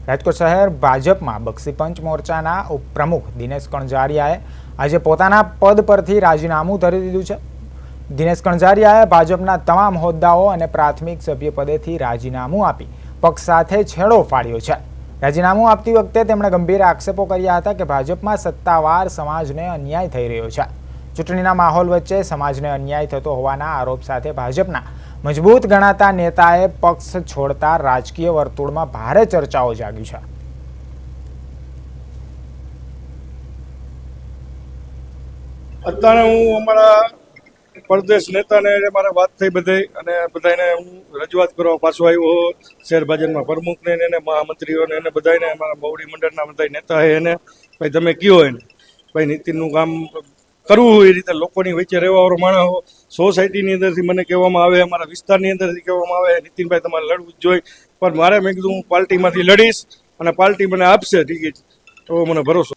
રાજકોટ શહેર ભાજપમાં બક્ષીપંચ મોરચાના ઉપપ્રમુખ દિનેશ કણઝારિયાએ આજે પોતાના પદ પરથી રાજીનામું ધરી દીધું છે। દિનેશ કણઝારિયાએ ભાજપના તમામ હોદ્દાઓ અને પ્રાથમિક સભ્યપદેથી રાજીનામું આપી પક્ષ સાથે છેડો ફાડ્યો છે। રાજીનામું આપતી વખતે તેમણે ગંભીર આક્ષેપો કર્યા હતા કે ભાજપમાં સત્તાવાર સમાજને અન્યાય થઈ રહ્યો છે। ચૂંટણીના માહોલ વચ્ચે સમાજને અન્યાય થતો હોવાના આરોપ સાથે ભાજપના મજબૂત ગણાતા નેતાએ પક્ષ છોડતા રાજકીય વર્તુળમાં ભારે ચર્ચાઓ જાગી છે। અત્યારે હું અમારા પ્રદેશ નેતાને મારે વાત થઈ બધે અને બધાને હું રજૂઆત કરવા પાછો આવ્યો શહેર ભાજપના પ્રમુખને એને મહામંત્રીઓને એને બધાને અમારા મોવડી મંડળના બધા નેતા એને ભાઈ તમે કયો એને ભાઈ નીતિનનું કામ કરવું હોય એ રીતે લોકોની વચ્ચે રહેવાવાળો માણસ સોસાયટીની અંદરથી મને કહેવામાં આવે, અમારા વિસ્તારની અંદરથી કહેવામાં આવે નીતિનભાઈ તમારે લડવું જ જોઈએ, પણ મારે મેં કીધું હું પાર્ટીમાંથી લડીશ અને પાર્ટી મને આપશે ટિકિટ, તો મને ભરોસો।